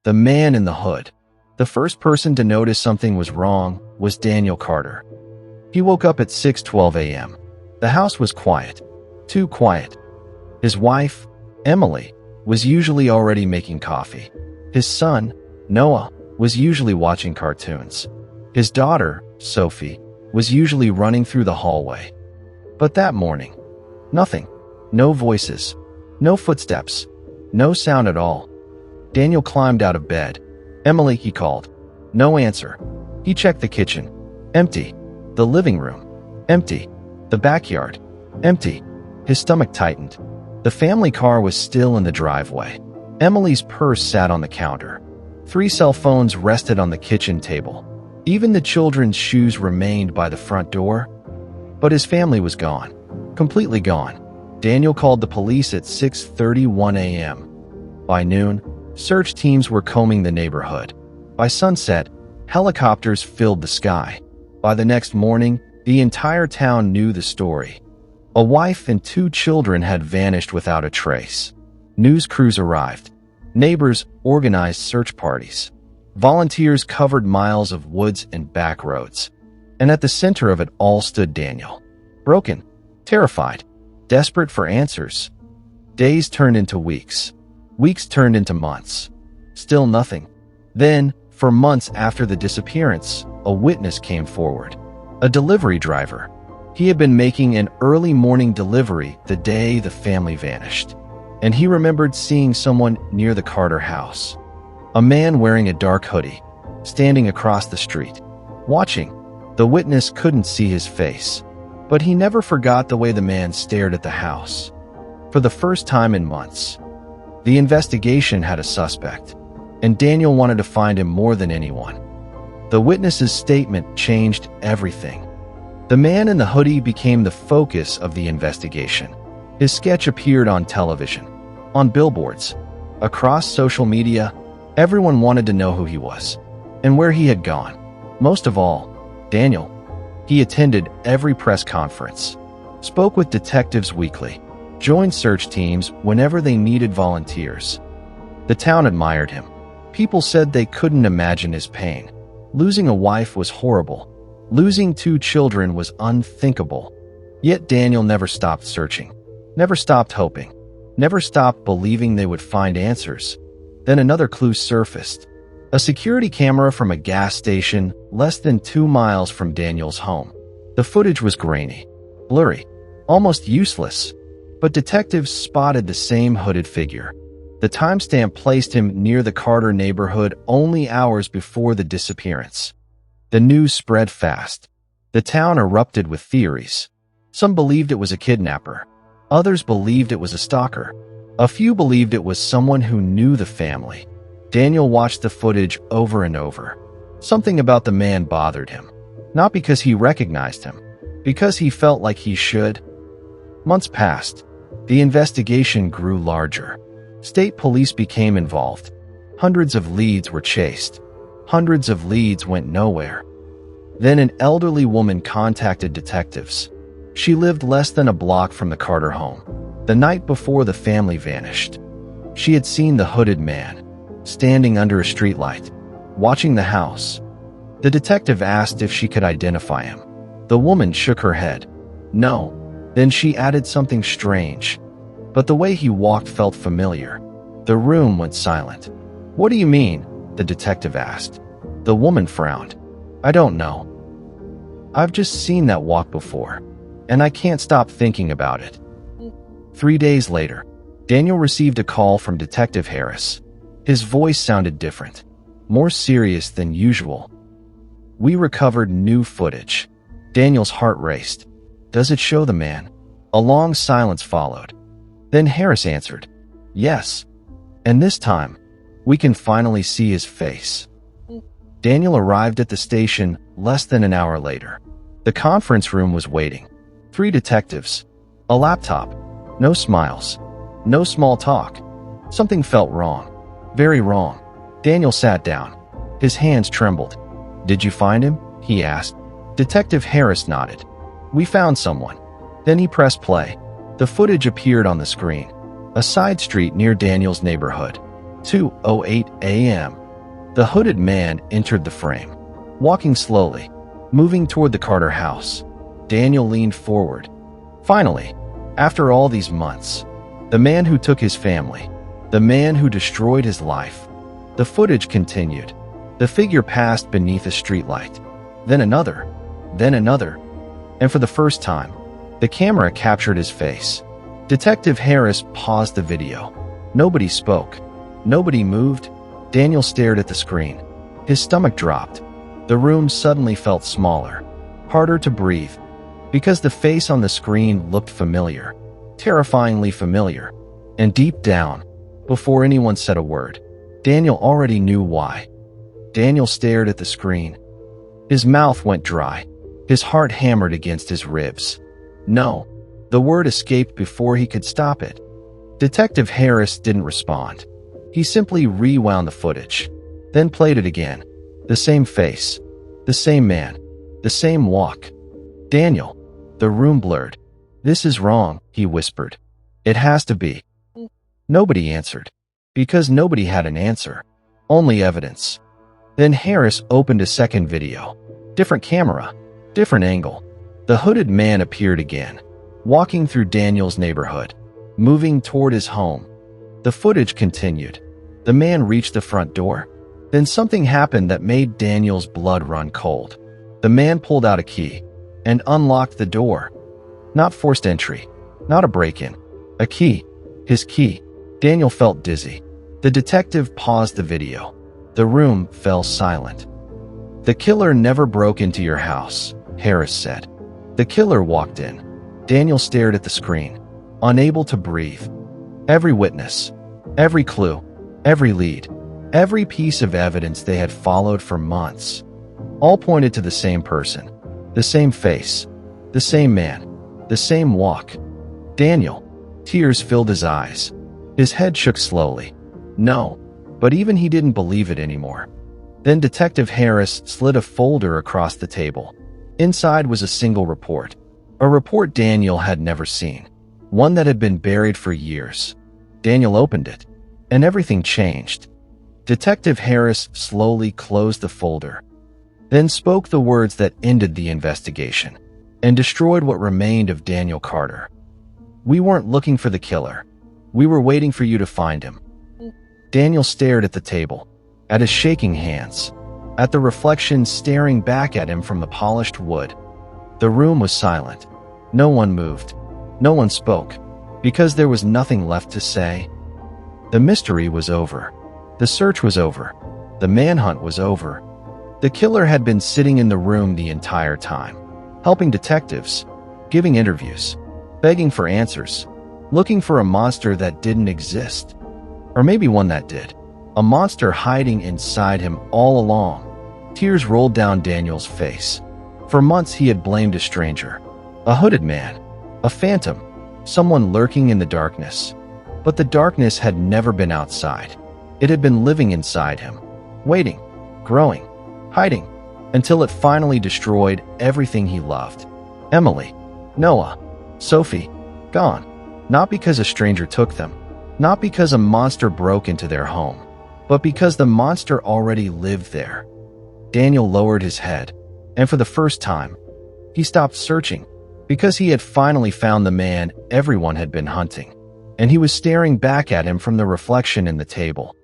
The man in the hood. The first person to notice something was wrong was Daniel Carter. He woke up at 6:12 a.m. The house was quiet. Too quiet. His wife, Emily, was usually already making coffee. His son, Noah, was usually watching cartoons. His daughter, Sophie, was usually running through the hallway. But that morning, nothing. No voices. No footsteps. No sound at all. Daniel climbed out of bed. "Emily," he called. No answer. He checked the kitchen. Empty. The living room. Empty. The backyard. Empty. His stomach tightened. The family car was still in the driveway. Emily's purse sat on the counter. 3 cell phones rested on the kitchen table. Even the children's shoes remained by the front door. But his family was gone. Completely gone. Daniel called the police at 6:31 a.m. By noon, search teams were combing the neighborhood. By sunset, helicopters filled the sky. By the next morning, the entire town knew the story. A wife and 2 children had vanished without a trace. News crews arrived. Neighbors organized search parties. Volunteers covered miles of woods and back roads. And at the center of it all stood Daniel. Broken, terrified, desperate for answers. Days turned into weeks. Weeks turned into months. Still nothing. Then, for months after the disappearance, a witness came forward. A delivery driver. He had been making an early morning delivery the day the family vanished. And he remembered seeing someone near the Carter house. A man wearing a dark hoodie, standing across the street, watching. The witness couldn't see his face, but he never forgot the way the man stared at the house. For the first time in months, the investigation had a suspect, and Daniel wanted to find him more than anyone. The witness's statement changed everything. The man in the hoodie became the focus of the investigation. His sketch appeared on television, on billboards, across social media. Everyone wanted to know who he was and where he had gone. Most of all, Daniel. He attended every press conference, spoke with detectives weekly, joined search teams whenever they needed volunteers. The town admired him. People said they couldn't imagine his pain. Losing a wife was horrible. Losing 2 children was unthinkable. Yet Daniel never stopped searching, never stopped hoping, never stopped believing they would find answers. Then another clue surfaced. A security camera from a gas station less than 2 miles from Daniel's home. The footage was grainy, blurry, almost useless, but detectives spotted the same hooded figure. The timestamp placed him near the Carter neighborhood only hours before the disappearance. The news spread fast. The town erupted with theories. Some believed it was a kidnapper. Others believed it was a stalker. A few believed it was someone who knew the family. Daniel watched the footage over and over. Something about the man bothered him. Not because he recognized him, because he felt like he should. Months passed. The investigation grew larger. State police became involved. Hundreds of leads were chased. Hundreds of leads went nowhere. Then an elderly woman contacted detectives. She lived less than a block from the Carter home. The night before the family vanished, she had seen the hooded man, standing under a streetlight, watching the house. The detective asked if she could identify him. The woman shook her head. No. Then she added something strange. But the way he walked felt familiar. The room went silent. "What do you mean?" the detective asked. The woman frowned. "I don't know. I've just seen that walk before, and I can't stop thinking about it." 3 days later, Daniel received a call from Detective Harris. His voice sounded different, more serious than usual. "We recovered new footage." Daniel's heart raced. "Does it show the man?" A long silence followed. Then Harris answered, "Yes. And this time, we can finally see his face." Daniel arrived at the station less than an hour later. The conference room was waiting. 3 detectives, a laptop, no smiles, no small talk. Something felt wrong, very wrong. Daniel sat down. His hands trembled. "Did you find him?" he asked. Detective Harris nodded. "We found someone." Then he pressed play. The footage appeared on the screen. A side street near Daniel's neighborhood. 2:08 a.m. The hooded man entered the frame, walking slowly, moving toward the Carter house. Daniel leaned forward. Finally, after all these months, the man who took his family, the man who destroyed his life. The footage continued. The figure passed beneath a streetlight, then another, and for the first time, the camera captured his face. Detective Harris paused the video. Nobody spoke. Nobody moved. Daniel stared at the screen. His stomach dropped. The room suddenly felt smaller, harder to breathe, because the face on the screen looked familiar, terrifyingly familiar. And deep down, before anyone said a word, Daniel already knew why. Daniel stared at the screen. His mouth went dry. His heart hammered against his ribs. No, the word escaped before he could stop it. Detective Harris didn't respond. He simply rewound the footage, then played it again. The same face, the same man, the same walk. Daniel, the room blurred. "This is wrong," he whispered. "It has to be." Nobody answered, because nobody had an answer, only evidence. Then Harris opened a second video. Different camera, different angle. The hooded man appeared again, walking through Daniel's neighborhood, moving toward his home. The footage continued. The man reached the front door. Then something happened that made Daniel's blood run cold. The man pulled out a key and unlocked the door. Not forced entry, not a break-in. A key. His key. Daniel felt dizzy. The detective paused the video. The room fell silent. "The killer never broke into your house," Harris said. The killer walked in. Daniel stared at the screen, unable to breathe. Every witness, every clue, every lead, every piece of evidence they had followed for months, all pointed to the same person, the same face, the same man, the same walk. Daniel, tears filled his eyes. His head shook slowly. No, but even he didn't believe it anymore. Then Detective Harris slid a folder across the table. Inside was a single report, a report Daniel had never seen, one that had been buried for years. Daniel opened it, and everything changed. Detective Harris slowly closed the folder, then spoke the words that ended the investigation and destroyed what remained of Daniel Carter. "We weren't looking for the killer. We were waiting for you to find him." Daniel stared at the table, at his shaking hands, at the reflection staring back at him from the polished wood. The room was silent. No one moved. No one spoke, because there was nothing left to say. The mystery was over. The search was over. The manhunt was over. The killer had been sitting in the room the entire time, helping detectives, giving interviews, begging for answers, looking for a monster that didn't exist. Or maybe one that did. A monster hiding inside him all along. Tears rolled down Daniel's face. For months he had blamed a stranger, a hooded man, a phantom, someone lurking in the darkness. But the darkness had never been outside. It had been living inside him, waiting, growing, hiding, until it finally destroyed everything he loved. Emily, Noah, Sophie, gone. Not because a stranger took them, not because a monster broke into their home, but because the monster already lived there. Daniel lowered his head, and for the first time, he stopped searching, because he had finally found the man everyone had been hunting, and he was staring back at him from the reflection in the table.